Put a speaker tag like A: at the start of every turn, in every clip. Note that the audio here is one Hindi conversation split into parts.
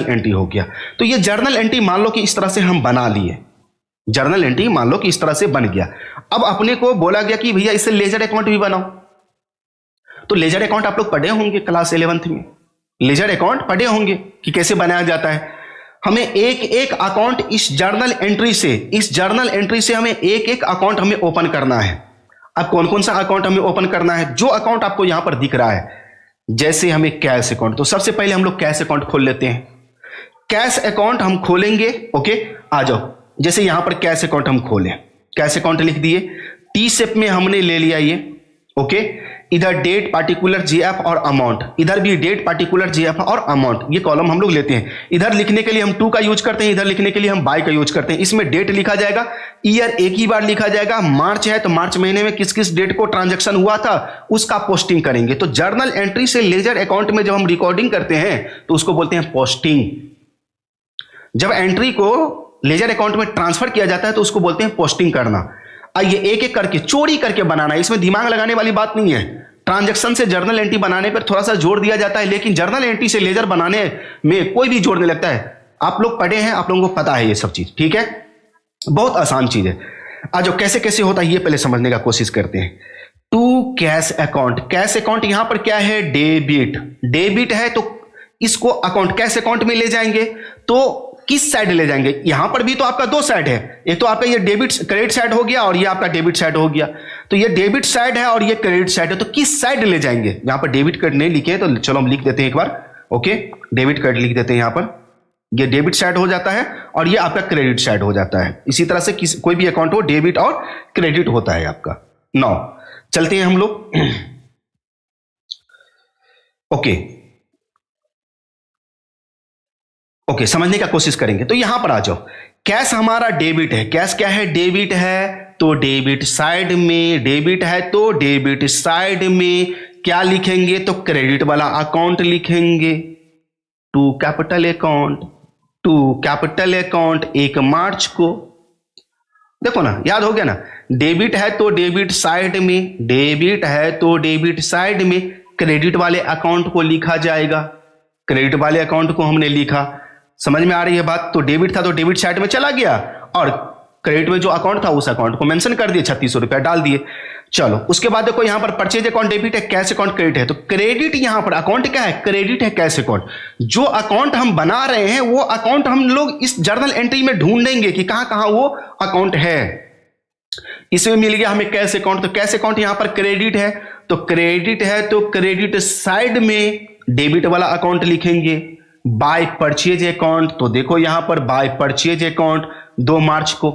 A: एंट्री हो गया। तो ये जर्नल एंट्री मान लो कि इस तरह से हम बना लिए, जर्नल एंट्री मान लो कि इस तरह से बन गया। अब अपने को बोला गया कि भैया इससे लेजर अकाउंट भी बनाओ। तो लेजर अकाउंट आप लोग पढ़े होंगे क्लास 11th में, लेजर अकाउंट पढ़े होंगे कि कैसे बनाया जाता है। हमें एक एक अकाउंट इस जर्नल एंट्री से हमें एक एक अकाउंट हमें ओपन करना है। अब कौन कौन सा अकाउंट हमें ओपन करना है? जो अकाउंट आपको यहां पर दिख रहा है, जैसे हमें कैश अकाउंट, तो सबसे पहले हम लोग कैश अकाउंट खोल लेते हैं। कैश अकाउंट हम खोलेंगे, ओके आ जाओ। जैसे यहां पर कैश अकाउंट हम खोलें, कैश अकाउंट लिख दिए, टी शेप में हमने ले लिया ये, ओके। इधर डेट पार्टिकुलर जीएफ और अमाउंट, इधर भी डेट पार्टिकुलर जीएफ और अमाउंट, ये कॉलम हम लोग लेते हैं। इधर लिखने के लिए हम 2 का यूज करते हैं, इधर लिखने के लिए हम बाय का यूज करते हैं। इसमें डेट लिखा जाएगा, ईयर एक ही बार लिखा जाएगा। मार्च है तो मार्च महीने में किस किस डेट को ट्रांजैक्शन हुआ था उसका पोस्टिंग करेंगे। तो जर्नल एंट्री से लेजर अकाउंट में जब हम रिकॉर्डिंग करते हैं तो उसको बोलते हैं पोस्टिंग। जब एंट्री को लेजर अकाउंट में ट्रांसफर किया जाता है तो उसको बोलते हैं पोस्टिंग करना। आइए एक एक करके, चोरी करके बनाना है, इसमें दिमाग लगाने वाली बात नहीं है। ट्रांजैक्शन से जर्नल एंट्री बनाने पर थोड़ा सा जोर दिया जाता है, लेकिन जर्नल एंट्री से लेजर बनाने में कोई भी जोर नहीं लगता है। आप लोग पढ़े हैं, आप लोगों को पता है ये सब चीज, ठीक है। बहुत आसान चीज है। आज जो कैसे कैसे होता है ये पहले समझने का कोशिश करते हैं। To cash account, cash account यहां पर क्या है? डेबिट, डेबिट है तो इसको अकाउंट कैश अकाउंट में ले जाएंगे। तो किस साइड ले जाएंगे? यहां पर भी तो आपका 2 साइड है, एक तो आपका ये डेबिट क्रेडिट साइड हो गया और ये आपका डेबिट साइड हो गया। तो ये डेबिट साइड है और ये क्रेडिट साइड है, तो किस साइड ले जाएंगे? यहां पर डेबिट कार्ड नहीं लिखे तो चलो हम लिख देते हैं एक बार, ओके। डेबिट कार्ड लिख देते हैं यहां पर, ये डेबिट साइड हो जाता है और ये आपका क्रेडिट साइड हो जाता है। इसी तरह से कोई भी अकाउंट हो डेबिट और क्रेडिट होता है आपका। नाउ चलते हैं हम लोग, ओके, समझने का कोशिश करेंगे। तो यहां पर आ जाओ, कैश हमारा डेबिट है, कैश क्या है? डेबिट है, तो डेबिट साइड में, डेबिट है तो डेबिट साइड में क्या लिखेंगे? तो क्रेडिट वाला अकाउंट लिखेंगे। To capital account, to capital account 1 मार्च को, देखो ना, याद हो गया ना। डेबिट है तो डेबिट साइड में, डेबिट है तो डेबिट साइड में क्रेडिट वाले अकाउंट को लिखा जाएगा। क्रेडिट वाले अकाउंट को हमने लिखा, समझ में आ रही है बात। तो डेबिट था तो डेबिट साइड में चला गया और क्रेडिट में जो अकाउंट था उस अकाउंट को मेंशन कर दिए, 3600 रुपया डाल दिए। चलो उसके बाद देखो यहां पर परचेज अकाउंट डेबिट है, कैश अकाउंट क्रेडिट है। तो क्रेडिट यहां पर अकाउंट क्या है? क्रेडिट है, कैश अकाउंट। जो अकाउंट हम बना रहे हैं वो अकाउंट हम लोग इस जर्नल एंट्री में ढूंढेंगे कि कहां कहां वो अकाउंट है। इसमें मिल गया हमें कैश अकाउंट, तो कैश अकाउंट यहां पर क्रेडिट है, तो क्रेडिट है तो क्रेडिट साइड में डेबिट वाला अकाउंट लिखेंगे। बाय परचेज अकाउंट, तो देखो यहां पर बाय परचेज अकाउंट 2 मार्च को,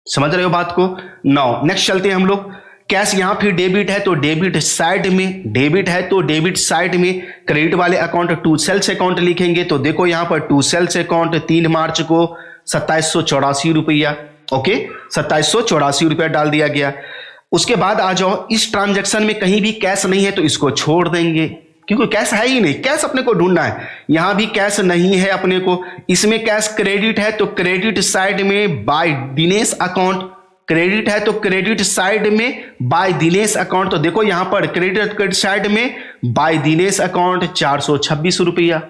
A: समझ रहे हो बात को। नाउ नेक्स्ट चलते हैं हम लोग। कैश यहां फिर डेबिट है तो डेबिट साइड में, डेबिट है तो डेबिट साइड में क्रेडिट वाले अकाउंट टू सेल्स अकाउंट लिखेंगे। तो देखो यहां पर टू सेल्स अकाउंट 3 मार्च को 2784 रुपया, ओके, 2784 रुपया डाल दिया गया। उसके बाद आ जाओ, इस ट्रांजैक्शन में कहीं भी कैश नहीं है तो इसको छोड़ देंगे, क्योंकि कैश है ही नहीं, कैश अपने को ढूंढना है। यहां भी कैश नहीं है अपने को, इसमें कैश क्रेडिट है तो क्रेडिट साइड में बाय दिनेश अकाउंट, क्रेडिट है तो क्रेडिट साइड में बाय दिनेश अकाउंट। तो देखो यहां पर क्रेडिट साइड में बाय दिनेश अकाउंट 426 रुपया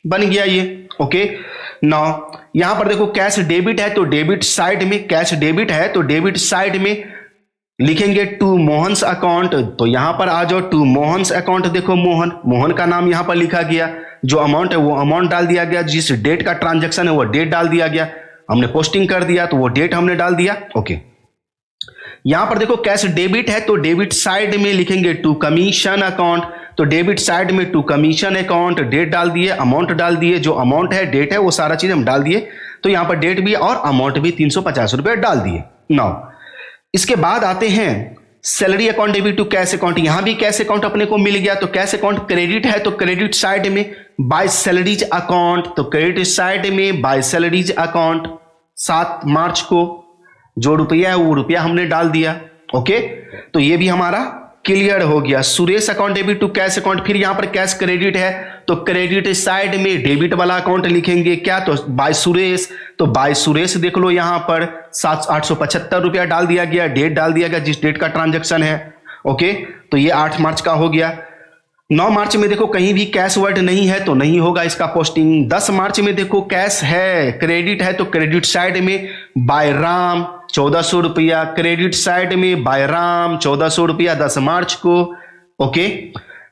A: बन गया ये, ओके। नाउ यहां पर देखो कैश डेबिट है तो डेबिट साइड में, कैश डेबिट है तो डेबिट साइड में लिखेंगे टू मोहन्स अकाउंट। तो यहां पर आ जाओ, टू मोहन्स अकाउंट, देखो मोहन, मोहन का नाम यहां पर लिखा गया, जो अमाउंट है वो अमाउंट डाल दिया गया, जिस डेट का ट्रांजैक्शन है वो डेट डाल दिया गया, हमने पोस्टिंग कर दिया तो वो डेट हमने डाल दिया, ओके। यहां पर देखो कैश डेबिट है तो डेबिट साइड में लिखेंगे टू कमीशन अकाउंट, तो डेबिट साइड में टू कमीशन अकाउंट, डेट डाल दिए, अमाउंट डाल दिए, जो अमाउंट है डेट है वो सारा चीज हम डाल दिए। तो यहां पर डेट भी और अमाउंट भी 350 रुपए डाल दिए। नाउ इसके बाद आते हैं salary account debit to cash account. यहां भी कैश अकाउंट अपने को मिल गया, तो कैश अकाउंट क्रेडिट है तो क्रेडिट साइड में बाय सैलरीज अकाउंट, तो क्रेडिट साइड में बाय सैलरीज अकाउंट 7 मार्च को जो रुपया है वो रुपया हमने डाल दिया, ओके। तो ये भी हमारा क्लियर हो गया। Suresh account debit to cash account, फिर यहां पर कैश क्रेडिट है तो क्रेडिट साइड में डेबिट वाला अकाउंट लिखेंगे क्या? तो बाय सुरेश, तो बाय सुरेश देख लो यहां पर 875 रुपया डाल दिया गया, डेट डाल दिया गया जिस डेट का ट्रांजैक्शन है, ओके। तो ये 8 मार्च का हो गया। 9 मार्च में देखो कहीं भी कैश वर्ड नहीं है तो नहीं होगा इसका पोस्टिंग। 10 मार्च में देखो कैश है, क्रेडिट है, तो क्रेडिट साइड में बाय राम 1400 रुपया, क्रेडिट साइड में बाय राम 1400 रुपया 10 मार्च को। ओके,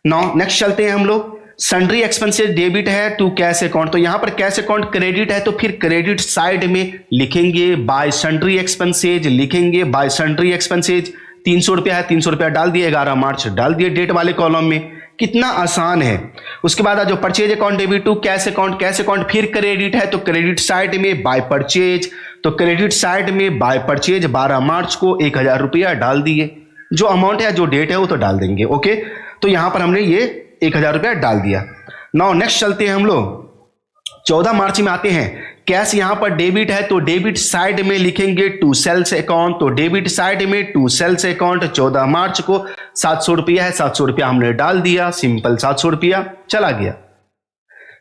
A: नाउ नेक्स्ट चलते हैं हम लोग। सन्ड्री एक्सपेंसेस डेबिट है टू कैश अकाउंट, तो यहां पर कैश अकाउंट क्रेडिट है तो फिर क्रेडिट साइड में लिखेंगे बाय सन्ड्री एक्सपेंसेज, लिखेंगे बाय सन्ड्री एक्सपेंसेज। 300 रुपया है, 300 रुपया डाल दिए, 11 मार्च डाल दिए डेट वाले कॉलम में। कितना आसान है। उसके बाद जो purchase account debit to cash account, cash account फिर क्रेडिट है तो क्रेडिट साइड में बाय परचेज, तो क्रेडिट साइड में बाय परचेज 12 मार्च को 1000 रुपया डाल दिए। जो अमाउंट है, जो डेट है वो तो डाल देंगे। ओके, तो यहां पर हमने ये 1000 रुपया डाल दिया। नाउ नेक्स्ट चलते हैं हम लोग 14 मार्च में आते हैं। कैश यहां पर डेबिट है तो डेबिट साइड में लिखेंगे टू सेल्स अकाउंट, तो डेबिट साइड में टू सेल्स अकाउंट 14 मार्च को 700 रुपया है, 700 रुपया हमने डाल दिया, सिंपल 700 रुपया चला गया।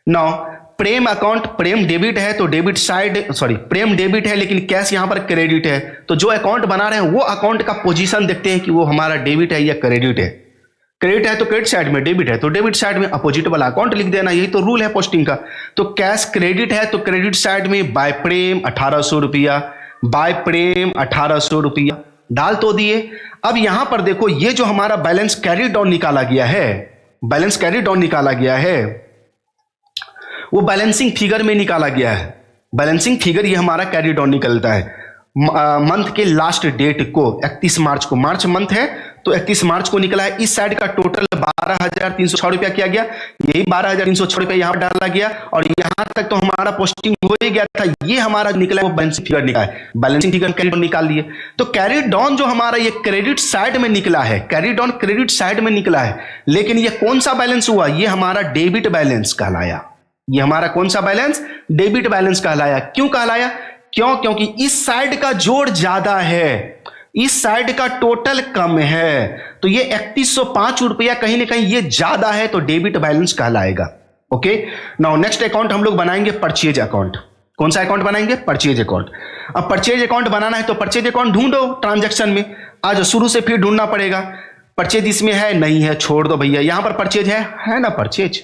A: नाउ प्रेम अकाउंट, प्रेम डेबिट है तो डेबिट साइड, प्रेम डेबिट है लेकिन कैश यहां पर क्रेडिट है, तो जो अकाउंट बना रहे हैं वो अकाउंट का पोजीशन देखते हैं कि वो हमारा डेबिट है या क्रेडिट है। क्रेडिट है तो क्रेडिट साइड में, डेबिट है तो डेबिट साइड में अपोजिट वाला अकाउंट लिख देना, यही तो रूल है पोस्टिंग का। तो कैश क्रेडिट है तो क्रेडिट साइड में बाय प्रेम 1800 रुपया, बाय प्रेम 1800 रुपया डाल तो दिए। अब यहां पर देखो ये जो हमारा बैलेंस कैरी डाउन निकाला गया है, बैलेंस कैरी डाउन निकाला गया है, वो बैलेंसिंग फिगर में निकाला गया है। बैलेंसिंग फिगर ये हमारा कैरी डाउन निकलता है मंथ के लास्ट डेट को, 31 मार्च को, मार्च मंथ है तो 31 मार्च को निकला है। इस साइड का टोटल 12,306 रुपया किया गया, यही 12,306 रुपया यहां पर डाला गया और यहां तक तो हमारा पोस्टिंग हो ही गया था। ये हमारा निकला है वो बैलेंसिंग फिगर निकला है, बैलेंसिंग फिगर कैरी डाउन निकाल लिए। तो कैरी डाउन जो हमारा ये क्रेडिट साइड में निकला है, कैरी डाउन क्रेडिट साइड में निकला है, लेकिन ये कौन सा बैलेंस हुआ, ये हमारा डेबिट बैलेंस कहलाया। ये हमारा कौन सा बैलेंस, डेबिट बैलेंस कहलाया। क्यों कहलाया, क्योंकि इस साइड का जोड़ ज्यादा है, इस साइड का टोटल कम है, तो ये 3105 रुपया कहीं ना कहीं ये ज्यादा है, तो डेबिट बैलेंस कहलाएगा। ओके, नाउ नेक्स्ट अकाउंट हम लोग बनाएंगे परचेज अकाउंट। कौन सा अकाउंट बनाएंगे, परचेज अकाउंट। अब परचेज अकाउंट बनाना है तो परचेज अकाउंट ढूंढो ट्रांजैक्शन में, आज शुरू से फिर ढूंढना पड़ेगा। परचेज इसमें है, नहीं है, छोड़ दो भैया। यहां पर परचेज है ना, परचेज,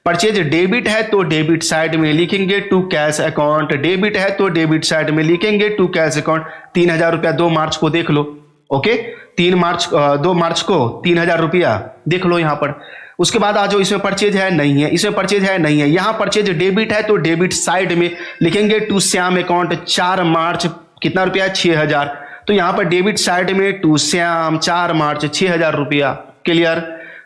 A: परचेज डेबिट है तो डेबिट साइड में लिखेंगे टू कैश अकाउंट, डेबिट है तो डेबिट साइड में लिखेंगे टू कैश अकाउंट। 3000 रुपया 2 मार्च को देख लो। ओके, 2 मार्च को 3000 रुपया देख लो यहां पर। उसके बाद आ जाओ, इसमें परचेज है, नहीं है, इसमें परचेज है, नहीं है। यहां परचेज डेबिट है तो डेबिट साइड में लिखेंगे टू श्याम अकाउंट। 4 मार्च कितना रुपया, 6000, तो यहां पर डेबिट साइड में टू श्याम 4 मार्च 6000 रुपया। क्लियर।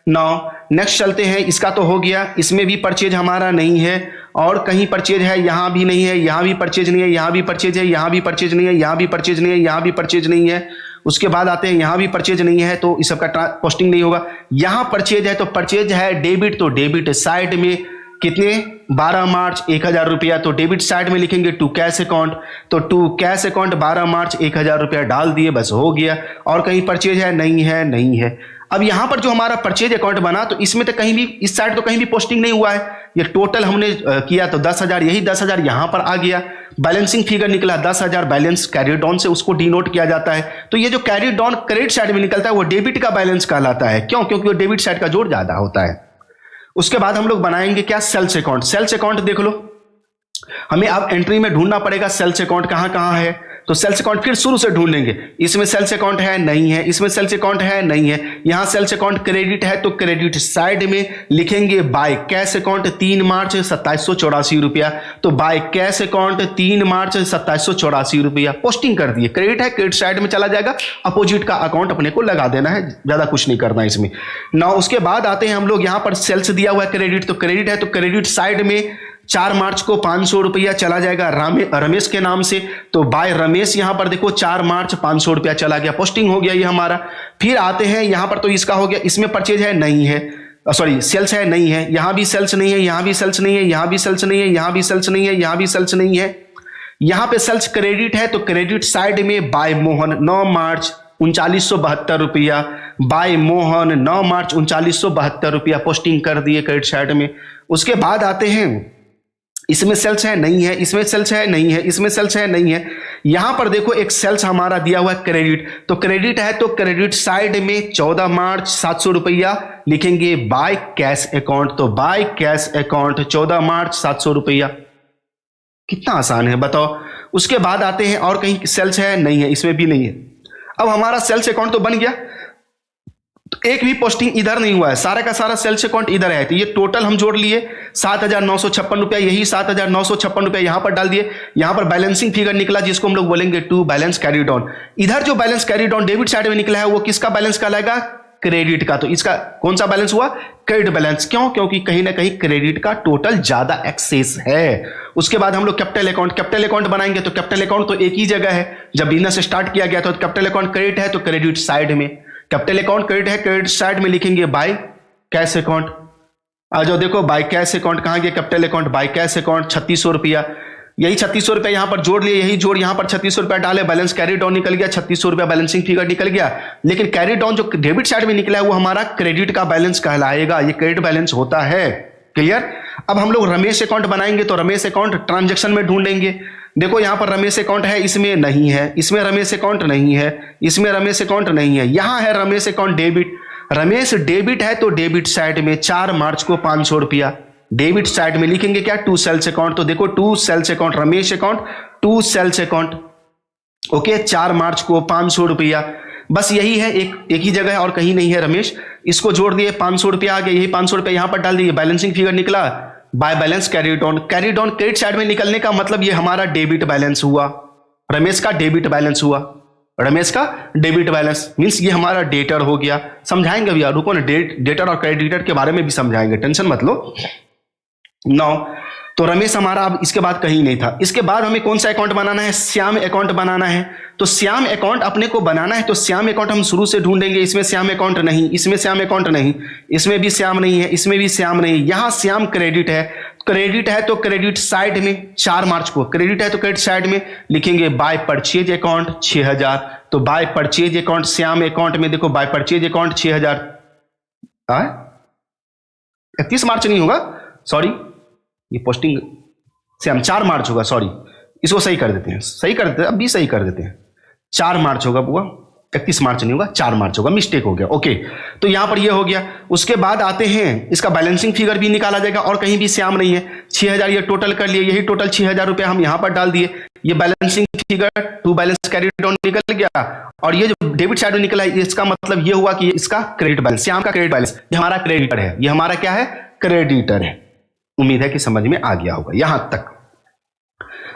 A: नाउ नेक्स्ट चलते हैं, इसका तो हो गया, इसमें भी परचेज हमारा नहीं है और कहीं परचेज है, यहां भी नहीं है, यहां भी परचेज नहीं है, यहां भी परचेज है, यहां भी परचेज नहीं है, यहां भी परचेज नहीं है, यहां भी परचेज नहीं है। उसके बाद आते हैं, यहां भी परचेज नहीं है तो इस सबका पोस्टिंग नहीं होगा। यहां परचेज है तो परचेज है डेबिट, तो डेबिट साइड में कितने, 12 मार्च 1000 रुपया, तो डेबिट साइड में लिखेंगे टू कैश अकाउंट, तो टू कैश अकाउंट 12 मार्च 1000 रुपया डाल दिए, बस हो गया। और कहीं परचेज है, नहीं है, नहीं है। अब यहां पर जो हमारा परचेज अकाउंट बना तो इसमें तो कहीं भी, इस साइड तो कहीं भी पोस्टिंग नहीं हुआ है। ये टोटल हमने किया तो 10,000, यही 10,000 यहां पर आ गया। बैलेंसिंग फिगर निकला 10,000, बैलेंस कैरी डाउन से उसको डिनोट किया जाता है। तो ये जो कैरी डाउन क्रेडिट साइड में निकलता है वो डेबिट का बैलेंस कहलाता है। क्यों, क्योंकि वो डेबिट साइड का जोड़ ज्यादा होता है। उसके बाद हम लोग बनाएंगे क्या, सेल्स अकाउंट। सेल्स अकाउंट देख लो, हमें अब एंट्री में ढूंढना पड़ेगा सेल्स अकाउंट कहां कहां है। तो सेल्स अकाउंट फिर शुरू से ढूंढ लेंगे। इसमें सेल्स अकाउंट है, नहीं है, इसमें सेल्स अकाउंट है, नहीं है। यहां सेल्स अकाउंट क्रेडिट है तो क्रेडिट साइड में लिखेंगे बाय कैश अकाउंट 3 मार्च 2784 रुपया, तो बाय कैश अकाउंट 3 मार्च 2784 रुपया पोस्टिंग कर दिए। क्रेडिट है, क्रेडिट साइड में चला जाएगा, अपोजिट का अकाउंट अपने को लगा देना है, ज्यादा कुछ नहीं करना इसमें ना। उसके बाद आते हैं हम लोग, यहां पर सेल्स दिया हुआ है क्रेडिट, तो क्रेडिट है तो क्रेडिट साइड में 4 मार्च को 500 रुपया चला जाएगा रमेश के नाम से, तो बाय रमेश यहां पर देखो 4 मार्च 500 रुपया चला गया, पोस्टिंग हो गया ये हमारा। फिर आते हैं यहां पर, तो इसका हो गया, इसमें परचेज है, नहीं है, सेल्स है, नहीं है, यहां भी सेल्स नहीं है, यहां भी सेल्स नहीं है, यहां भी सेल्स नहीं है, यहां भी सेल्स नहीं है, यहां भी सेल्स नहीं है। यहां पे सेल्स क्रेडिट है तो क्रेडिट साइड में बाय मोहन 9 मार्च 3972 रुपया, बाय मोहन 9 मार्च 3972 रुपया पोस्टिंग कर दिए क्रेडिट साइड में। उसके बाद आते हैं, इसमें सेल्स है, नहीं है, इसमें सेल्स है, नहीं है, इसमें सेल्स है, नहीं है। यहां पर देखो एक सेल्स हमारा दिया हुआ है क्रेडिट, तो क्रेडिट है तो क्रेडिट साइड में 14 मार्च 700 रुपया लिखेंगे बाय कैश अकाउंट। तो बाय कैश अकाउंट 14 मार्च 700 रुपया। कितना आसान है बताओ। उसके बाद आते हैं, और कहीं सेल्स है? नहीं है, इसमें भी नहीं है। अब हमारा सेल्स अकाउंट तो बन गया, तो एक भी पोस्टिंग इधर नहीं हुआ है, सारा का सारा सेल्स अकाउंट इधर है। तो ये टोटल हम जोड़ लिए 7,956 रुपया, यही 7,956 रुपया यहां पर डाल दिए। यहां पर बैलेंसिंग फिगर निकला जिसको हम लोग बोलेंगे टू बैलेंस कैरीड ऑन। इधर जो balance carried on debit side में निकला है वो किसका बैलेंस कहलाएगा? क्रेडिट का। तो इसका कौन सा बैलेंस हुआ? Credit balance. क्यों? क्योंकि कहीं ना कहीं क्रेडिट का टोटल ज्यादा एक्सेस है। उसके बाद हम लोग कैपिटल अकाउंट, कैपिटल अकाउंट बनाएंगे। तो कैपिटल अकाउंट तो एक ही जगह है, जब बिजनेस स्टार्ट किया गया था। तो कैपिटल अकाउंट क्रेडिट है तो क्रेडिट साइड में, कैपिटल अकाउंट क्रेडिट है, क्रेडिट साइड में लिखेंगे बाय कैश अकाउंट। आ जाओ देखो, बाय कैश अकाउंट कहां गया? Capital account by cash account 3600 रुपया। यही 3600 रुपया यहां पर जोड़ लिए, यही जोड़ यहां पर 3600 रुपया डाले, बैलेंस कैरी डाउन निकल गया, 3600 रुपया बैलेंसिंग फिगर निकल गया। लेकिन कैरी डाउन जो डेबिट साइड में निकला है वो हमारा क्रेडिट का बैलेंस कहलाएगा, ये क्रेडिट बैलेंस होता है। क्लियर? अब हम लोग रमेश अकाउंट बनाएंगे। तो रमेश अकाउंट ट्रांजेक्शन में ढूंढेंगे। देखो यहां पर रमेश अकाउंट है, इसमें नहीं है, इसमें रमेश अकाउंट नहीं है, इसमें रमेश अकाउंट नहीं है, यहां है Ramesh account debit. Ramesh debit है तो डेबिट साइड में 4 मार्च को 500 रुपया डेबिट साइड में लिखेंगे क्या? To sales account. तो देखो to sales account, Ramesh account to sales account. Okay, 4 मार्च को 500 रुपया। बस यही है, एक ही जगह है और कहीं नहीं है रमेश। इसको जोड़ दिए, 500 रुपया आ गया, यही 500 रुपया यहां पर डाल दिए, बैलेंसिंग फिगर निकला bye balance carry down. Carry down credit side में निकलने का मतलब ये हमारा डेबिट बैलेंस हुआ, रमेश का डेबिट बैलेंस हुआ, रमेश का डेबिट बैलेंस मींस ये हमारा डेटर हो गया। समझाएंगे भैया, रुको ना, डेटर और क्रेडिटर के बारे में भी समझाएंगे, टेंशन मत लो। 9 तो रमेश हमारा अब इसके बाद कहीं नहीं था। इसके बाद हमें कौन सा अकाउंट बनाना है? श्याम अकाउंट बनाना है। तो श्याम अकाउंट अपने को बनाना है, तो श्याम अकाउंट हम शुरू से ढूंढेंगे। इसमें श्याम अकाउंट नहीं, इसमें श्याम अकाउंट नहीं, इसमें भी श्याम नहीं है, इसमें भी श्याम नहीं। यहां श्याम क्रेडिट है, क्रेडिट है तो क्रेडिट साइड में 4 मार्च को क्रेडिट है तो क्रेडिट साइड में लिखेंगे बाय परचेज अकाउंट 6000। तो by purchase account Shyam account में देखो बाय परचेज अकाउंट 6000। 31 मार्च नहीं होगा, सॉरी, ये पोस्टिंग से हम 4 मार्च होगा, सॉरी, इसको सही कर देते हैं, सही कर देते हैं, अभी सही कर देते हैं। 4 मार्च होगा बुआ, 31 मार्च नहीं होगा, 4 मार्च होगा, मिस्टेक हो गया। ओके, तो यहां पर ये हो गया। उसके बाद आते हैं, इसका बैलेंसिंग फिगर भी निकाला जाएगा और कहीं भी श्याम नहीं है। 6000 ये टोटल कर लिए, यही टोटल 6000 रुपया हम यहां पर डाल दिए। ये balancing figure to balance carry down निकल गया और ये जो डेबिट साइड में निकला है इसका मतलब ये हुआ कि इसका क्रेडिट बैलेंस, श्याम का क्रेडिट बैलेंस, ये हमारा क्रेडिटर है, ये हमारा क्या है? क्रेडिटर है। उम्मीद है कि समझ में आ गया होगा यहां तक।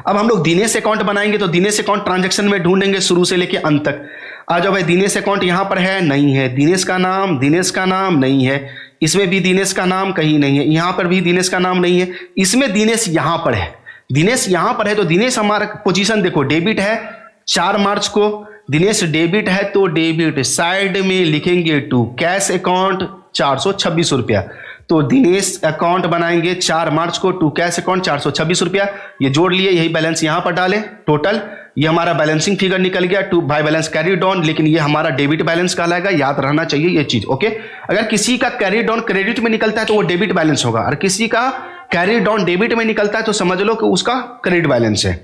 A: अब हम लोग दिनेश अकाउंट बनाएंगे। तो दिनेश अकाउंट ट्रांजैक्शन में ढूंढेंगे शुरू से लेके अंत तक। आ जाओ भाई, दिनेश अकाउंट यहां पर है, नहीं है, दिनेश का नाम नहीं है, इसमें भी दिनेश का नाम कहीं नहीं है, यहां पर भी दिनेश का नाम नहीं है, इसमें दिनेश यहां पर है, दिनेश यहां पर है। तो दिनेश हमारा पोजीशन देखो, डेबिट है 4 मार्च को, दिनेश डेबिट है तो डेबिट साइड में लिखेंगे टू कैश अकाउंट 426 रुपया। तो दिनेश अकाउंट बनाएंगे 4 मार्च को, टू कैश अकाउंट 426 रुपया, ये जोड़ लिए, यही बैलेंस यहां पर डालें टोटल। ये हमारा बैलेंसिंग फिगर निकल गया to by balance carry down, लेकिन ये हमारा डेबिट बैलेंस कहलाएगा, याद रहना चाहिए ये चीज। ओके, अगर किसी का कैरी डाउन क्रेडिट में निकलता है तो वो डेबिट बैलेंस होगा, और किसी का कैरी डाउन डेबिट में निकलता है तो समझ लो कि उसका क्रेडिट बैलेंस है।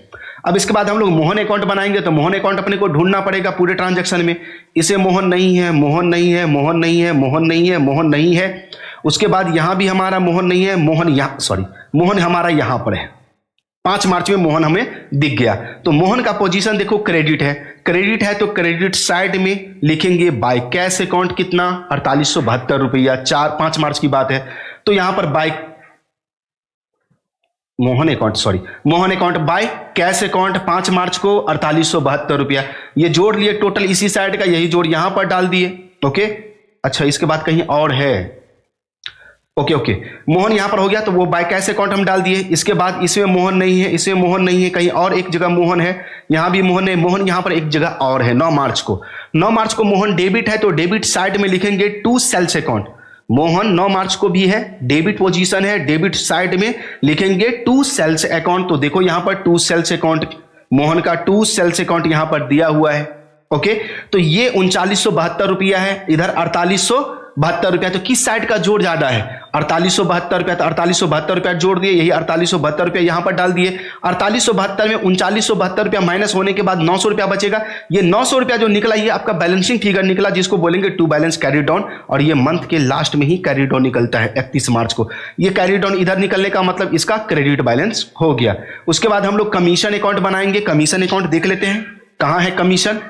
A: अब इसके बाद हम लोग मोहन अकाउंट बनाएंगे। तो मोहन अकाउंट अपने को ढूंढना पड़ेगा पूरे ट्रांजैक्शन में। इसे मोहन नहीं है, मोहन नहीं है, मोहन नहीं है, मोहन नहीं है, मोहन नहीं है। उसके बाद यहां भी हमारा मोहन नहीं है, मोहन यहां, सॉरी, मोहन हमारा यहां पर है। 5 मार्च में मोहन हमें दिख गया। तो मोहन का पोजीशन देखो क्रेडिट है, क्रेडिट है तो क्रेडिट साइड में लिखेंगे बाय कैश अकाउंट कितना 4872 रुपया, 5 मार्च की बात है। तो यहां पर by Mohan account by cash account 5 मार्च को 4872 रुपया, ये जोड़ लिए टोटल इसी साइड का, यही जोड़ यहां पर डाल दिए। ओके, अच्छा इसके बाद कहीं और है, ओके, मोहन यहां पर हो गया तो वो बाय कैश अकाउंट हम डाल दिए। इसके बाद इसमें मोहन नहीं है, इसमें मोहन नहीं है, कहीं और एक जगह मोहन है, यहां भी मोहन है, मोहन यहां पर एक जगह और है। 9 मार्च को मोहन डेबिट है तो डेबिट साइड में लिखेंगे टू सेल्स अकाउंट। मोहन 9 मार्च को भी है, डेबिट पोजीशन है, डेबिट साइड में लिखेंगे टू सेल्स अकाउंट। तो देखो यहां पर टू सेल्स अकाउंट, मोहन का टू सेल्स अकाउंट यहां पर दिया हुआ है। ओके, तो ये 3972 रुपया है, इधर 4800 ₹48 तो किस साइड का जोड़ ज्यादा है? 4872 रुपया, तो 4872 रुपया जोड़ दिए, यही 4872 रुपया यहां पर डाल दिए। 4872 में 3972 रुपया माइनस होने के बाद 900 रुपया बचेगा। ये 900 रुपया जो निकला ये आपका बैलेंसिंग फिगर निकला, जिसको बोलेंगे टू बैलेंस कैरी डाउन, और ये मंथ के लास्ट में ही कैरी डाउन निकलता है 31 मार्च को। ये कैरी डाउन इधर निकलने का मतलब इसका क्रेडिट बैलेंस हो गया। उसके बाद हम लोग कमीशन अकाउंट बनाएंगे। कमीशन अकाउंट देख लेते हैं, कहां है कमीशन,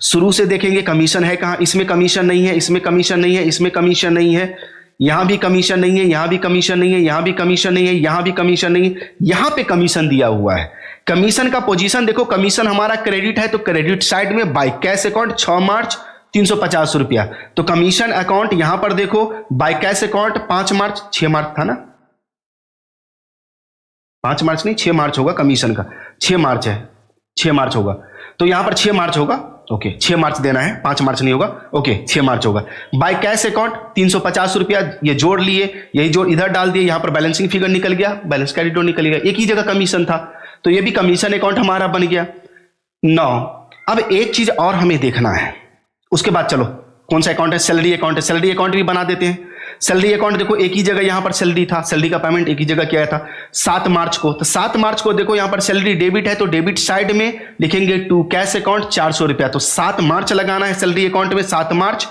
A: शुरू से देखेंगे कमीशन है कहां। इसमें कमीशन नहीं है, इसमें कमीशन नहीं है, इसमें कमीशन नहीं है, यहां भी कमीशन नहीं है, यहां भी कमीशन नहीं है, यहां भी कमीशन नहीं है, यहां भी कमीशन नहीं है, यहां पे कमीशन दिया हुआ है। कमीशन का पोजीशन देखो, कमीशन हमारा क्रेडिट है तो क्रेडिट साइड में बाय कैश अकाउंट 6 मार्च 350 रुपया। तो कमीशन अकाउंट यहां पर देखो बाय कैश अकाउंट 5 मार्च, 6 मार्च था ना, 5 मार्च नहीं 6 मार्च होगा कमीशन का, 6 मार्च है, 6 मार्च होगा, तो यहां पर 6 मार्च होगा। ओके 6 मार्च देना है, 5 मार्च नहीं होगा। ओके 6 मार्च होगा। बाय कैश अकाउंट 350 रुपया, ये जोड़ लिए, यही जोड़ इधर डाल दिए, यहां पर बैलेंसिंग फिगर निकल गया, बैलेंस कैरी डाउन निकल गया। एक ही जगह कमीशन था तो ये भी कमीशन अकाउंट हमारा बन गया। 9 अब एक चीज और हमें देखना है, उसके बाद चलो कौन सा अकाउंट है, सैलरी अकाउंट है। सैलरी अकाउंट भी बना देते हैं। सैलरी अकाउंट देखो एक ही जगह यहां पर सैलरी था, सैलरी का पेमेंट एक ही जगह किया था 7 मार्च को। तो 7 मार्च को देखो यहां पर सैलरी डेबिट है तो डेबिट साइड में लिखेंगे टू कैश अकाउंट 400 रुपया। तो 7 मार्च लगाना है सैलरी अकाउंट में, 7 मार्च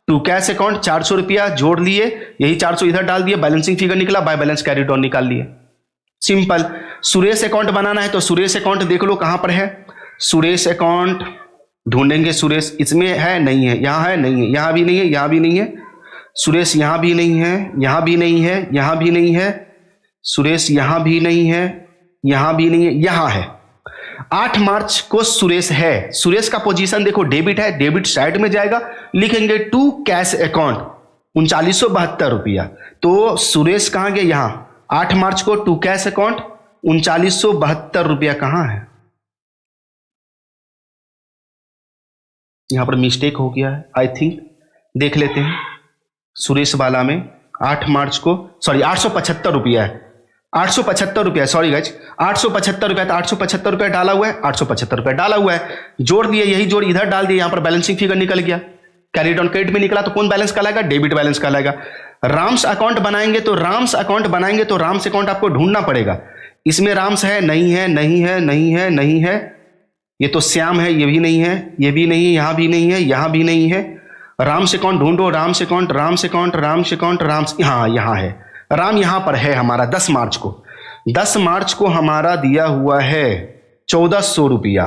A: टू कैश अकाउंट 400 रुपया जोड़ लिए, यही 400 इधर डाल दिए, बैलेंसिंग फिगर निकला, बाय बैलेंस कैरी डाउन निकाल लिए, सिंपल। सुरेश अकाउंट बनाना है तो सुरेश अकाउंट देख लो कहां पर है, सुरेश अकाउंट ढूंढेंगे। सुरेश इसमें है नहीं है, यहां है नहीं है, यहां भी नहीं है, यहां भी नहीं है, सुरेश यहां भी नहीं है, यहां भी नहीं है, यहां भी नहीं है, सुरेश यहां भी नहीं है, यहां भी नहीं है, यहां है। 8 मार्च को सुरेश है, सुरेश का पोजीशन देखो डेबिट है, डेबिट साइड में जाएगा, लिखेंगे टू कैश अकाउंट 3972 रुपया। तो सुरेश कहां गया, यहां 8 मार्च को टू कैश अकाउंट 3972 रुपया कहां है, यहां पर मिस्टेक हो गया है आई थिंक, देख लेते हैं। सुरेश वाला में 8 मार्च को सॉरी 875 रुपया है, 875 रुपया, सॉरी गाइज 875 रुपया, तो 875 रुपया डाला हुआ है, 875 रुपया डाला हुआ है, जोड़ दिए, यही जोड़ इधर डाल दिए, यहां पर बैलेंसिंग फिगर निकल गया, कैरी डाउन क्रेडिट में निकला, तो कौन बैलेंस कहलाएगा, डेबिट बैलेंस कहलाएगा। राम्स अकाउंट बनाएंगे तो राम्स अकाउंट बनाएंगे तो राम्स अकाउंट आपको ढूंढना पड़ेगा, इसमें राम्स है नहीं है, नहीं है, नहीं है, नहीं है, ये तो श्याम है, ये भी नहीं है, ये भी नहीं है, यहां भी नहीं है, यहां भी नहीं है। राम्स अकाउंट ढूंढो, Ram's account, Ram's account, Ram's account, Ram's, हाँ यहां है, राम यहां पर है हमारा। 10 मार्च को, 10 मार्च को हमारा दिया हुआ है 1400 रुपया।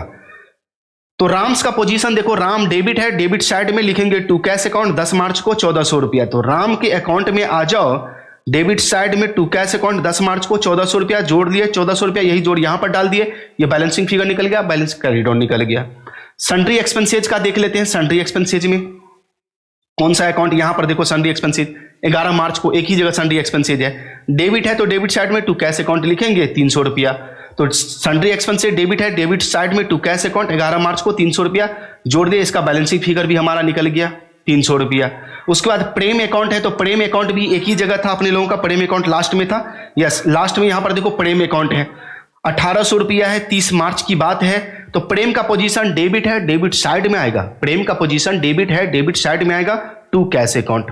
A: तो राम्स का पोजीशन देखो, राम डेबिट है, डेबिट साइड में लिखेंगे टू कैश अकाउंट 10 मार्च को 1400 रुपया। तो राम के अकाउंट में आ जाओ, डेबिट साइड में टू कैश अकाउंट 10 मार्च को 1400 रुपया जोड़ दिए, 1400 रुपया यही जोड़ यहां पर डाल दिए, ये बैलेंसिंग फिगर निकल गया, बैलेंस कैरी डाउन निकल गया। सन्ड्री एक्सपेंसेज का देख लेते हैं। सन्ड्री एक्सपेंसेज में कौन सा अकाउंट, यहां पर देखो सन्ड्री एक्सपेंसेज 11 मार्च को एक ही जगह सन्ड्री एक्सपेंसेज है, डेबिट है तो डेबिट साइड में टू कैश अकाउंट लिखेंगे 300 रुपया। तो सन्ड्री एक्सपेंसेज डेबिट है, डेबिट साइड में टू कैश अकाउंट 11 मार्च को 300 रुपया जोड़ दिए, इसका बैलेंसिंग फिगर भी हमारा निकल गया 300 रुपया। उसके बाद प्रेम अकाउंट है तो प्रेम अकाउंट भी एक ही जगह था अपने लोगों का, प्रेम अकाउंट लास्ट में था, यस लास्ट में यहां पर देखो प्रेम अकाउंट है 1800 रुपया है, 30 मार्च की बात है। तो प्रेम का पोजीशन डेबिट है, डेबिट साइड में आएगा, प्रेम का पोजीशन डेबिट है, डेबिट साइड में आएगा to cash account,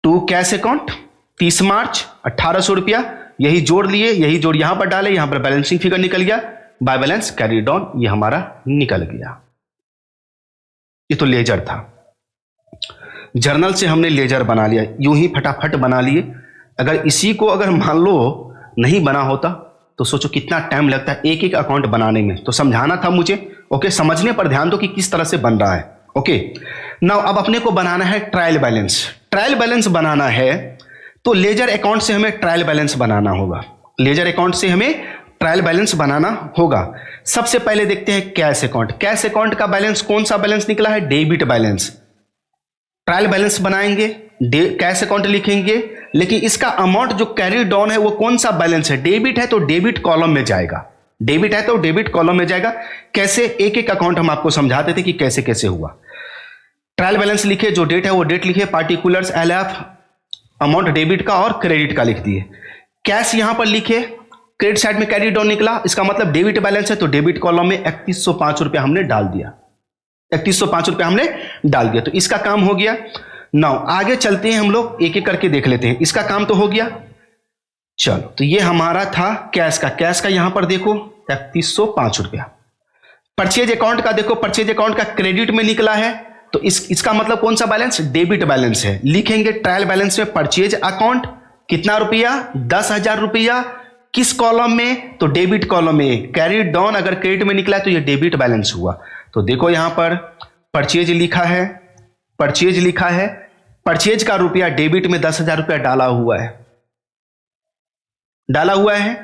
A: to cash account 30 मार्च 1800 रुपया, यही जोड़ लिए, यही जोड़ यहां पर डाले, यहां पर बैलेंसिंग फिगर निकल गया, बाय बैलेंस कैरी डाउन ये हमारा निकल गया। ये तो लेजर था, जर्नल से हमने लेजर बना लिया, यूं ही फटाफट बना लिए। अगर इसी को अगर मान लो नहीं बना होता तो सोचो कितना टाइम लगता है एक एक अकाउंट बनाने में, तो समझाना था मुझे। ओके, समझने पर ध्यान दो कि किस तरह से बन रहा है। ओके नाउ अब अपने को बनाना है ट्रायल बैलेंस। ट्रायल बैलेंस बनाना है तो लेजर अकाउंट से हमें ट्रायल बैलेंस बनाना होगा, लेजर अकाउंट से हमें ट्रायल बैलेंस बनाना होगा। सबसे पहले देखते हैं कैश अकाउंट। कैश अकाउंट का बैलेंस कौन सा बैलेंस निकला है, डेबिट बैलेंस। ट्रायल बैलेंस बनाएंगे, कैश अकाउंट लिखेंगे, लेकिन इसका अमाउंट जो कैरी डाउन है वो कौन सा बैलेंस है, डेबिट है तो डेबिट कॉलम में जाएगा, डेबिट है तो डेबिट कॉलम में जाएगा। कैसे, एक एक अकाउंट हम आपको समझाते थे कि कैसे कैसे हुआ। ट्रायल बैलेंस लिखे, जो डेट है वो डेट लिखे, पार्टिकुलर्स एलएफ अमाउंट डेबिट का और क्रेडिट का लिख दिए। कैश यहां पर लिखे, क्रेडिट साइड में कैरी डाउन निकला, इसका मतलब डेबिट बैलेंस है तो डेबिट कॉलम में 3105 रुपया हमने डाल दिया। 3105 हमने डाल दिया, तो इसका काम हो गया। नाउ आगे चलते हैं, हम लोग एक एक करके देख लेते हैं। इसका काम तो हो गया, चलो। तो ये हमारा था कैश का यहां पर देखो 3105 परचेज अकाउंट का देखो, परचेज अकाउंट का क्रेडिट में निकला है, तो इसका मतलब कौन सा बैलेंस? डेबिट बैलेंस है। लिखेंगे ट्रायल बैलेंस में परचेज अकाउंट कितना रुपया? 10,000 रुपया। किस कॉलम में? तो डेबिट कॉलम में। कैरीड डाउन अगर क्रेडिट में निकला है तो ये डेबिट बैलेंस हुआ। तो देखो यहां पर परचेज लिखा है, परचेज लिखा है, परचेज का रुपया डेबिट में 10,000 रुपया डाला हुआ है, डाला हुआ है।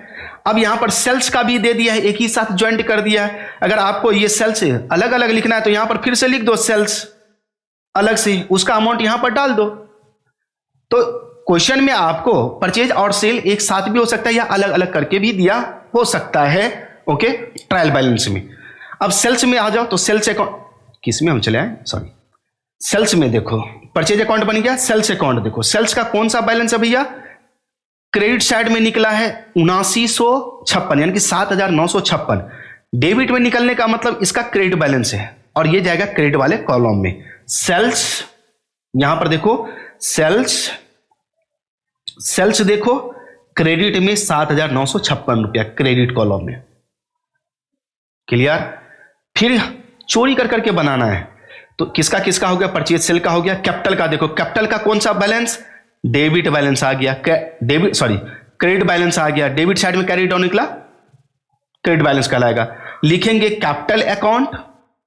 A: अब यहां पर सेल्स का भी दे दिया है, एक ही साथ ज्वाइंट कर दिया है। अगर आपको ये सेल्स अलग अलग लिखना है तो यहां पर फिर से लिख दो सेल्स अलग से, उसका अमाउंट यहां पर डाल दो। तो क्वेश्चन में आपको परचेज और सेल एक साथ भी हो सकता है या अलग अलग करके भी दिया हो सकता है। ओके, ट्रायल बैलेंस में। अब सेल्स में आ जाओ, तो सेल्स अकाउंट किस में हम चले आए, सॉरी, सेल्स में देखो परचेज अकाउंट बन गया, सेल्स अकाउंट देखो, सेल्स का कौन सा बैलेंस है भैया? क्रेडिट साइड में निकला है 7956, यानी कि 7,956। डेबिट में निकलने का मतलब इसका क्रेडिट बैलेंस है और ये जाएगा क्रेडिट वाले कॉलम में। सेल्स, यहां पर देखो सेल्स, सेल्स देखो क्रेडिट में 7,956 रुपया क्रेडिट कॉलम में। क्लियर? फिर चोरी कर करके बनाना है, तो किसका किसका हो गया? परचेज सेल का हो गया। कैपिटल का देखो, कैपिटल का कौन सा बैलेंस? डेबिट बैलेंस आ गया, डेबिट सॉरी क्रेडिट बैलेंस आ गया। डेबिट साइड में कैरी डाउन निकला, क्रेडिट बैलेंस कहलाएगा। लिखेंगे कैपिटल अकाउंट,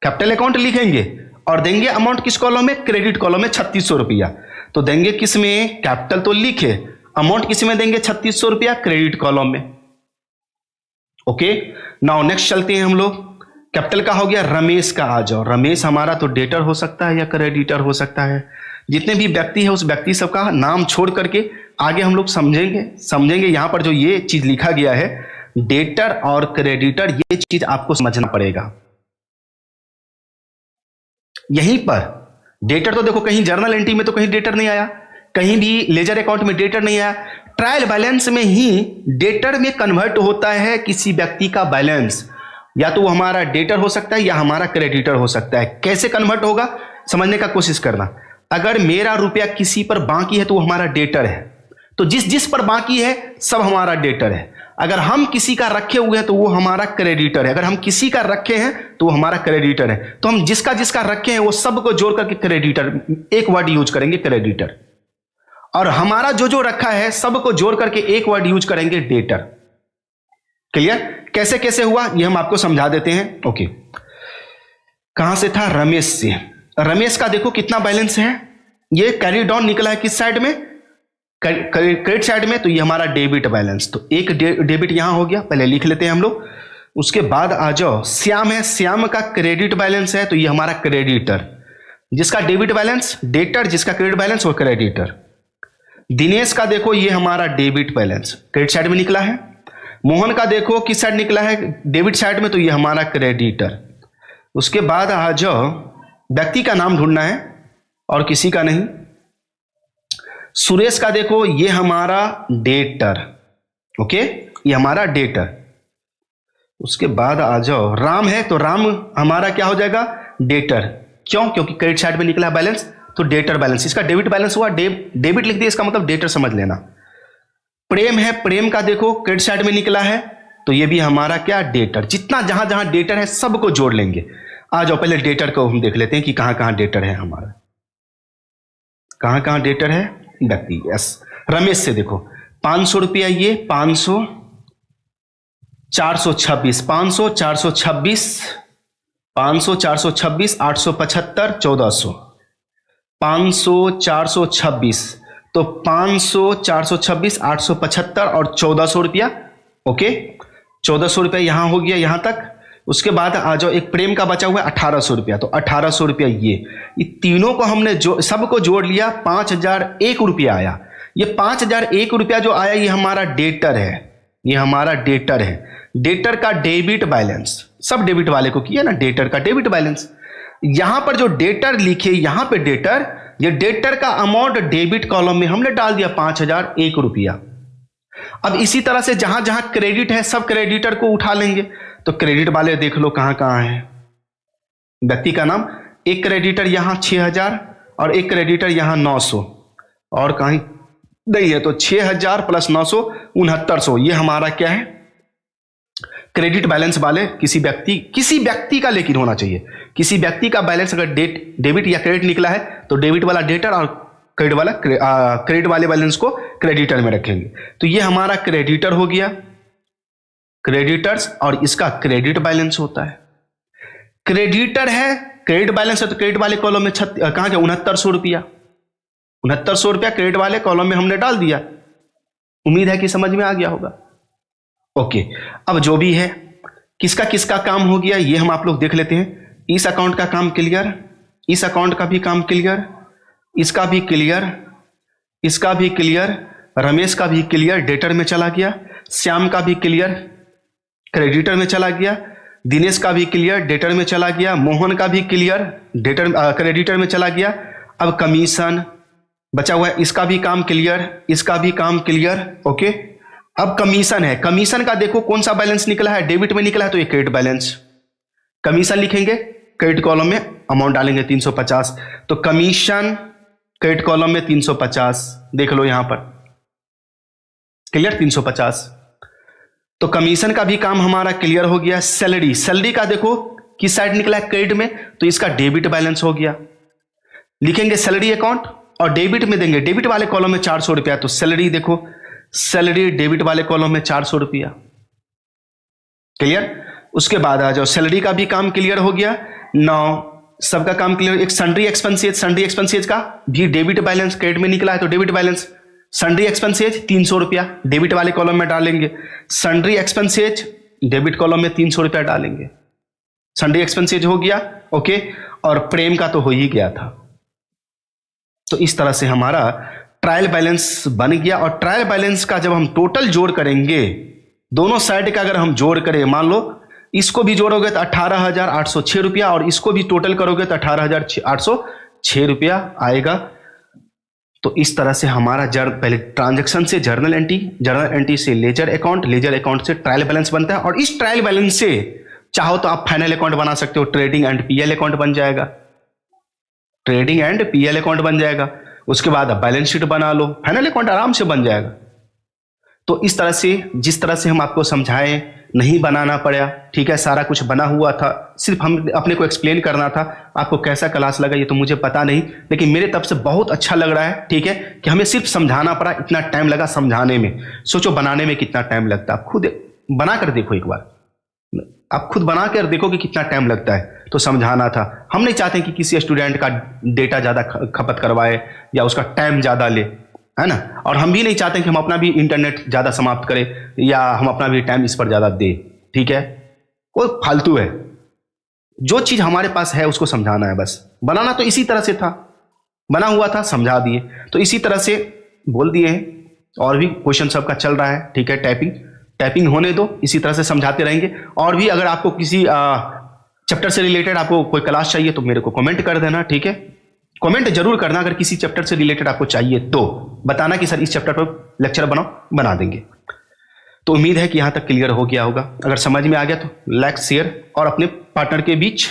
A: कैपिटल अकाउंट लिखेंगे और देंगे अमाउंट किस कॉलम में? क्रेडिट कॉलम में 3600 रुपया। तो देंगे किस में? कैपिटल तो लिखे, अमाउंट किस में देंगे? 3600 रुपया क्रेडिट कॉलम में। ओके, नाउ नेक्स्ट चलते हैं हम लोग। कैपिटल का हो गया, रमेश का आ जाओ। रमेश हमारा तो डेटर हो सकता है या क्रेडिटर हो सकता है। जितने भी व्यक्ति है उस व्यक्ति सबका नाम छोड़ करके आगे हम लोग समझेंगे। यहां पर जो ये चीज लिखा गया है डेटर और क्रेडिटर, ये चीज आपको समझना पड़ेगा। यहीं पर डेटर तो देखो कहीं जर्नल एंट्री में तो कहीं डेटर नहीं आया, कहीं भी लेजर अकाउंट में डेटर नहीं आया। ट्रायल बैलेंस में ही डेटर में कन्वर्ट होता है किसी व्यक्ति का बैलेंस, या तो वो हमारा डेटर हो सकता है या हमारा क्रेडिटर हो सकता है। कैसे कन्वर्ट होगा समझने का कोशिश करना। अगर मेरा रुपया किसी पर बाकी है तो वो हमारा डेटर है, तो जिस जिस पर बाकी है सब हमारा डेटर है। अगर हम किसी का रखे हुए हैं तो वो हमारा क्रेडिटर है, अगर हम किसी का रखे हैं तो वो हमारा क्रेडिटर है। तो हम जिसका जिसका रखे हैं वो सबको जोड़ करके क्रेडिटर, एक वर्ड यूज करेंगे क्रेडिटर, और हमारा जो जो रखा है सबको जोड़ करके एक वर्ड यूज करेंगे डेटर। क्लियर? कैसे कैसे हुआ ये हम आपको समझा देते हैं। ओके, कहां से था? रमेश से। रमेश का देखो कितना बैलेंस है, ये कैरी डाउन निकला है किस साइड में? क्रेडिट साइड में, तो ये हमारा डेबिट बैलेंस। तो एक डेबिट यहां हो गया, पहले लिख लेते हैं हम लोग। उसके बाद आ जाओ, श्याम है, श्याम का क्रेडिट बैलेंस है, तो ये हमारा क्रेडिटर। जिसका डेबिट बैलेंस डेटर, जिसका क्रेडिट बैलेंस वो क्रेडिटर। दिनेश का देखो ये हमारा डेबिट बैलेंस क्रेडिट साइड में निकला है। मोहन का देखो किस साइड निकला है? डेबिट साइड में, तो ये हमारा क्रेडिटर। उसके बाद आ जाओ, व्यक्ति का नाम ढूंढना है और किसी का नहीं। सुरेश का देखो ये हमारा डेटर। ओके, ये हमारा डेटर। उसके बाद आ जाओ, राम है, तो राम हमारा क्या हो जाएगा? डेटर। क्यों? क्योंकि क्रेडिट साइड में निकला बैलेंस, तो डेटर बैलेंस। इसका डेबिट बैलेंस हुआ, डेबिट लिख दिया, इसका मतलब डेटर समझ लेना। प्रेम है, प्रेम का देखो क्रेडिट साइड में निकला है, तो ये भी हमारा क्या? डेटर। जितना जहां जहां डेटर है सबको जोड़ लेंगे। आ जाओ पहले डेटर को हम देख लेते हैं कि कहां कहां डेटर है हमारा, कहां कहां डेटर है व्यक्ति। यस, रमेश से देखो 500 रुपया, ये 500, 426, 500, 426, 500, 426, 875, 1400, 500, 426, तो 500, 426, 875 और 1400 रुपया। ओके, 1400 रुपया यहां हो गया यहां तक। उसके बाद आ जाओ, एक प्रेम का बचा हुआ है 1800 रुपया, तो 1800 रुपया ये तीनों को हमने सबको जोड़ लिया, 5001 रुपया आया। ये 5001 रुपया जो आया ये हमारा डेटर है, ये हमारा डेटर है। डेटर का डेबिट बैलेंस, सब डेबिट वाले को किया ना, डेटर का डेबिट बैलेंस। यहां पर जो डेटर लिखे, यहां पे डेटर, ये डेटर का अमाउंट डेबिट कॉलम में हमने डाल दिया 5001 रुपया। अब इसी तरह से जहां जहां क्रेडिट है सब क्रेडिटर को उठा लेंगे। तो क्रेडिट वाले देख लो कहां कहां है। व्यक्ति का नाम एक क्रेडिटर यहाँ 6000 और एक क्रेडिटर यहाँ 900 और कहीं नहीं है, तो 6000 प्लस 900 6900, ये हमारा क्या है क्रेडिट बैलेंस वाले किसी व्यक्ति का लेकिन होना चाहिए, किसी व्यक्ति का बैलेंस अगर डेबिट या क्रेडिट निकला है तो डेबिट वाला डेटर और क्रेडिट वाले बैलेंस को क्रेडिटर में रखेंगे। तो ये हमारा क्रेडिटर हो गया, क्रेडिटर्स, और इसका क्रेडिट बैलेंस होता है। क्रेडिटर है, क्रेडिट बैलेंस है, तो क्रेडिट वाले कॉलम में कहां गया 6900 रुपया, 6900 रुपया क्रेडिट वाले कॉलम में हमने डाल दिया। उम्मीद है कि समझ में आ गया होगा। ओके, अब जो भी है किसका किसका काम हो गया ये हम आप लोग देख लेते हैं। इस अकाउंट का काम क्लियर, इस अकाउंट का भी काम क्लियर, इसका भी क्लियर, इसका भी क्लियर, रमेश का भी क्लियर, डेटर में चला गया, श्याम का भी क्लियर, क्रेडिटर में चला गया, दिनेश का भी क्लियर, डेटर में चला गया, मोहन का भी क्लियर, क्रेडिटर में चला गया। अब कमीशन बचा हुआ है, इसका भी काम क्लियर, इसका भी काम क्लियर। ओके, अब कमीशन है, कमीशन का देखो कौन सा बैलेंस निकला है, डेबिट में निकला है तो ये क्रेडिट बैलेंस। कमीशन लिखेंगे, क्रेडिट कॉलम में अमाउंट डालेंगे 350, तो कमीशन क्रेडिट कॉलम में 350, देख लो यहां पर क्लियर 350। तो कमीशन का भी काम हमारा क्लियर हो गया। सैलरी, सैलरी का देखो किस साइड निकला है क्रेडिट में, तो इसका डेबिट बैलेंस हो गया। लिखेंगे सैलरी अकाउंट और डेबिट में देंगे, डेबिट वाले कॉलम में 400 रुपया, तो सैलरी देखो, सैलरी डेबिट वाले कॉलम में 400 रुपया, क्लियर। उसके बाद आ जाओ, सैलरी का भी काम क्लियर हो गया। 9 सबका काम क्लियर। एक सन्ड्री एक्सपेंसेज, सन्ड्री एक्सपेंसेज का भी डेबिट बैलेंस क्रेडिट में निकला है तो डेबिट बैलेंस, सन्ड्री एक्सपेंसेज 300 रुपया डेबिट वाले कॉलम में डालेंगे, सन्ड्री एक्सपेंसेज डेबिट कॉलम में 300 रुपया डालेंगे, सन्ड्री एक्सपेंसेज हो गया। ओके, और प्रेम का तो हो ही गया था। तो इस तरह से हमारा ट्रायल बैलेंस बन गया। और ट्रायल बैलेंस का जब हम टोटल जोड़ करेंगे, दोनों साइड का अगर हम जोड़ करें, मान लो इसको भी जोड़ोगे तो 18,806 रुपया और इसको भी टोटल करोगे तो 18,806 रुपया आएगा। तो इस तरह से हमारा पहले ट्रांजैक्शन से जर्नल एंट्री से लेजर अकाउंट से ट्रायल बैलेंस बनता है। और इस ट्रायल बैलेंस से चाहो तो आप फाइनल अकाउंट बना सकते हो, ट्रेडिंग एंड पीएल अकाउंट बन जाएगा, ट्रेडिंग एंड पीएल अकाउंट बन जाएगा। उसके बाद आप बैलेंस शीट बना लो, फाइनल अकाउंट आराम से बन जाएगा। तो इस तरह से, जिस तरह से हम आपको समझाएं, नहीं बनाना पड़ा, ठीक है, सारा कुछ बना हुआ था, सिर्फ हम अपने को एक्सप्लेन करना था। आपको कैसा क्लास लगा ये तो मुझे पता नहीं, लेकिन मेरे तरफ से बहुत अच्छा लग रहा है, ठीक है, कि हमें सिर्फ समझाना पड़ा, इतना टाइम लगा समझाने में। सोचो बनाने में कितना टाइम लगता है, आप खुद बना कर देखो एक बार, आप खुद बना कर देखो कि कितना टाइम लगता है। तो समझाना था, हम नहीं चाहते कि किसी स्टूडेंट का डेटा ज़्यादा खपत करवाए या उसका टाइम ज़्यादा ले, है ना। और हम भी नहीं चाहते कि हम अपना भी इंटरनेट ज़्यादा समाप्त करें या हम अपना भी टाइम इस पर ज़्यादा दें, ठीक है, वो फालतू है। जो चीज़ हमारे पास है उसको समझाना है बस। बनाना तो इसी तरह से था, बना हुआ था, समझा दिए, तो इसी तरह से बोल दिए हैं। और भी क्वेश्चन सबका चल रहा है, ठीक है, टाइपिंग होने दो, इसी तरह से समझाते रहेंगे। और भी अगर आपको किसी चैप्टर से रिलेटेड आपको कोई क्लास चाहिए तो मेरे को कमेंट कर देना, ठीक है, कमेंट जरूर करना। अगर किसी चैप्टर से रिलेटेड आपको चाहिए तो बताना कि सर इस चैप्टर पर लेक्चर बनाओ, बना देंगे। तो उम्मीद है कि यहां तक क्लियर हो गया होगा। अगर समझ में आ गया तो लाइक, शेयर और अपने पार्टनर के बीच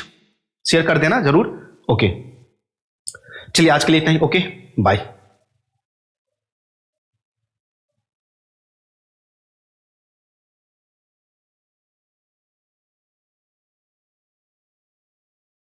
A: शेयर कर देना जरूर। ओके, चलिए आज के लिए इतना ही। Okay, bye.